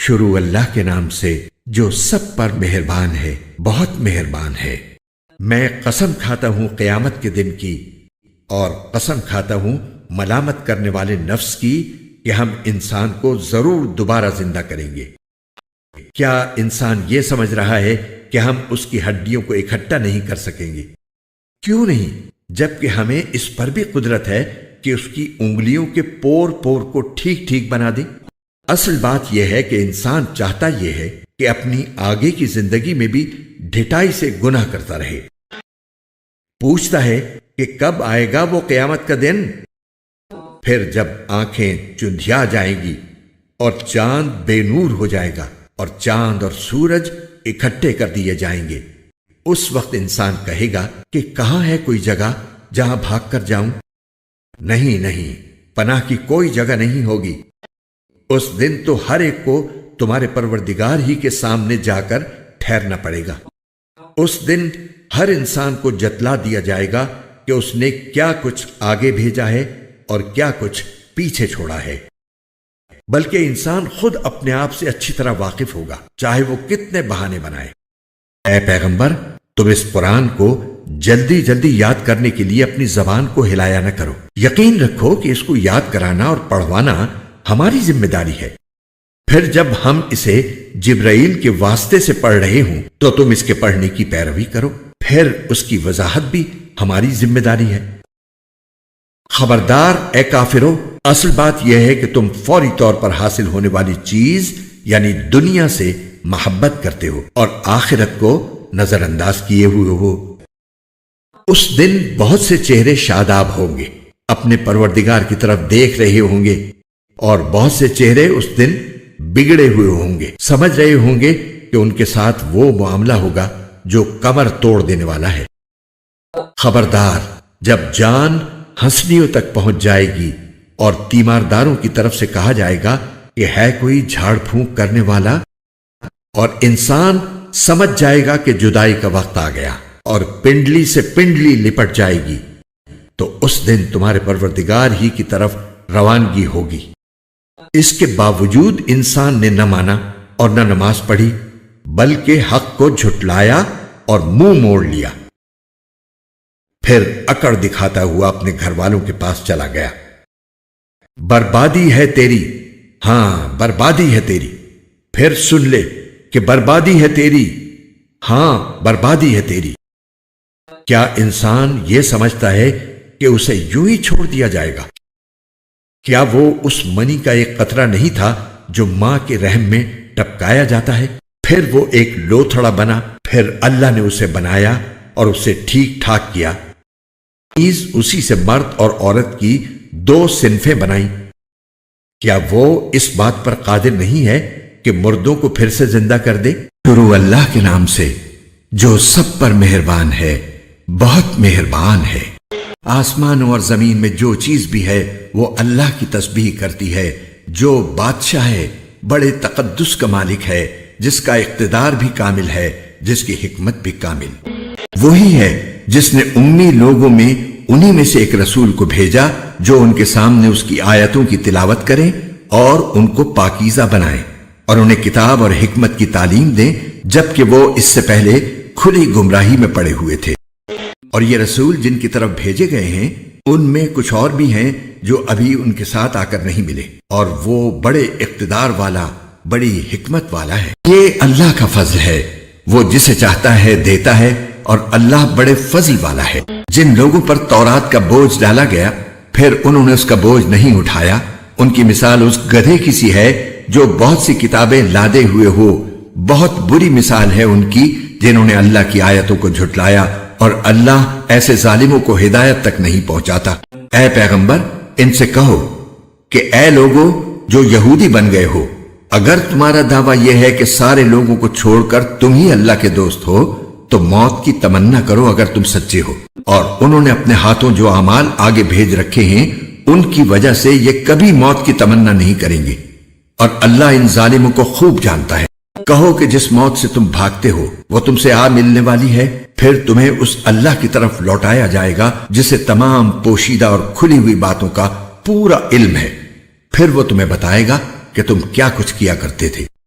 شروع اللہ کے نام سے جو سب پر مہربان ہے، بہت مہربان ہے۔ میں قسم کھاتا ہوں قیامت کے دن کی، اور قسم کھاتا ہوں ملامت کرنے والے نفس کی کہ ہم انسان کو ضرور دوبارہ زندہ کریں گے۔ کیا انسان یہ سمجھ رہا ہے کہ ہم اس کی ہڈیوں کو اکٹھا نہیں کر سکیں گے؟ کیوں نہیں، جبکہ ہمیں اس پر بھی قدرت ہے کہ اس کی انگلیوں کے پور پور کو ٹھیک ٹھیک بنا دیں۔ اصل بات یہ ہے کہ انسان چاہتا یہ ہے کہ اپنی آگے کی زندگی میں بھی ڈھٹائی سے گناہ کرتا رہے۔ پوچھتا ہے کہ کب آئے گا وہ قیامت کا دن؟ پھر جب آنکھیں چندھیا جائیں گی اور چاند بے نور ہو جائے گا اور چاند اور سورج اکٹھے کر دیے جائیں گے، اس وقت انسان کہے گا کہ کہاں ہے کوئی جگہ جہاں بھاگ کر جاؤں؟ نہیں، پناہ کی کوئی جگہ نہیں ہوگی۔ اس دن تو ہر ایک کو تمہارے پروردگار ہی کے سامنے جا کر ٹھہرنا پڑے گا۔ اس دن ہر انسان کو جتلا دیا جائے گا کہ اس نے کیا کچھ آگے بھیجا ہے اور کیا کچھ پیچھے چھوڑا ہے۔ بلکہ انسان خود اپنے آپ سے اچھی طرح واقف ہوگا، چاہے وہ کتنے بہانے بنائے۔ اے پیغمبر، تم اس قرآن کو جلدی جلدی یاد کرنے کے لیے اپنی زبان کو ہلایا نہ کرو۔ یقین رکھو کہ اس کو یاد کرانا اور پڑھوانا ہماری ذمہ داری ہے۔ پھر جب ہم اسے جبرائیل کے واسطے سے پڑھ رہے ہوں تو تم اس کے پڑھنے کی پیروی کرو، پھر اس کی وضاحت بھی ہماری ذمہ داری ہے۔ خبردار اے کافرو، اصل بات یہ ہے کہ تم فوری طور پر حاصل ہونے والی چیز یعنی دنیا سے محبت کرتے ہو اور آخرت کو نظر انداز کیے ہوئے ہو۔ اس دن بہت سے چہرے شاداب ہوں گے، اپنے پروردگار کی طرف دیکھ رہے ہوں گے، اور بہت سے چہرے اس دن بگڑے ہوئے ہوں گے، سمجھ رہے ہوں گے کہ ان کے ساتھ وہ معاملہ ہوگا جو کمر توڑ دینے والا ہے۔ خبردار، جب جان ہنسلیوں تک پہنچ جائے گی اور تیمارداروں کی طرف سے کہا جائے گا کہ ہے کوئی جھاڑ پھونک کرنے والا، اور انسان سمجھ جائے گا کہ جدائی کا وقت آ گیا اور پنڈلی سے پنڈلی لپٹ جائے گی، تو اس دن تمہارے پروردگار ہی کی طرف روانگی ہوگی۔ اس کے باوجود انسان نے نہ مانا اور نہ نماز پڑھی، بلکہ حق کو جھٹلایا اور منہ موڑ لیا۔ پھر اکڑ دکھاتا ہوا اپنے گھر والوں کے پاس چلا گیا۔ بربادی ہے تیری، ہاں بربادی ہے تیری، پھر سن لے کہ بربادی ہے تیری، ہاں بربادی ہے تیری۔ کیا انسان یہ سمجھتا ہے کہ اسے یوں ہی چھوڑ دیا جائے گا؟ کیا وہ اس منی کا ایک قطرہ نہیں تھا جو ماں کے رحم میں ٹپکایا جاتا ہے، پھر وہ ایک لوتھڑا بنا، پھر اللہ نے اسے بنایا اور اسے ٹھیک ٹھاک کیا، اسی سے مرد اور عورت کی دو صنفیں بنائیں۔ کیا وہ اس بات پر قادر نہیں ہے کہ مردوں کو پھر سے زندہ کر دے؟ شروع اللہ کے نام سے جو سب پر مہربان ہے، بہت مہربان ہے۔ آسمانوں اور زمین میں جو چیز بھی ہے وہ اللہ کی تسبیح کرتی ہے، جو بادشاہ ہے، بڑے تقدس کا مالک ہے، جس کا اقتدار بھی کامل ہے، جس کی حکمت بھی کامل۔ وہی ہے جس نے امی لوگوں میں انہی میں سے ایک رسول کو بھیجا جو ان کے سامنے اس کی آیتوں کی تلاوت کرے اور ان کو پاکیزہ بنائے اور انہیں کتاب اور حکمت کی تعلیم دیں، جبکہ وہ اس سے پہلے کھلی گمراہی میں پڑے ہوئے تھے۔ اور یہ رسول جن کی طرف بھیجے گئے ہیں ان میں کچھ اور بھی ہیں جو ابھی ان کے ساتھ آ کر نہیں ملے، اور وہ بڑے اقتدار والا، بڑی حکمت والا ہے۔ یہ اللہ کا فضل ہے، وہ جسے چاہتا ہے دیتا ہے، اور اللہ بڑے فضل والا ہے۔ جن لوگوں پر تورات کا بوجھ ڈالا گیا پھر انہوں نے اس کا بوجھ نہیں اٹھایا، ان کی مثال اس گدھے کی سی ہے جو بہت سی کتابیں لادے ہوئے ہو۔ بہت بری مثال ہے ان کی جنہوں نے اللہ کی آیتوں کو جھٹلایا، اور اللہ ایسے ظالموں کو ہدایت تک نہیں پہنچاتا۔ اے پیغمبر، ان سے کہو کہ اے لوگوں جو یہودی بن گئے ہو، اگر تمہارا دعویٰ یہ ہے کہ سارے لوگوں کو چھوڑ کر تم ہی اللہ کے دوست ہو تو موت کی تمنا کرو اگر تم سچے ہو۔ اور انہوں نے اپنے ہاتھوں جو اعمال آگے بھیج رکھے ہیں ان کی وجہ سے یہ کبھی موت کی تمنا نہیں کریں گے، اور اللہ ان ظالموں کو خوب جانتا ہے۔ کہو کہ جس موت سے تم بھاگتے ہو وہ تم سے آ ملنے والی ہے، پھر تمہیں اس اللہ کی طرف لوٹایا جائے گا جسے تمام پوشیدہ اور کھلی ہوئی باتوں کا پورا علم ہے، پھر وہ تمہیں بتائے گا کہ تم کیا کچھ کیا کرتے تھے۔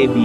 AB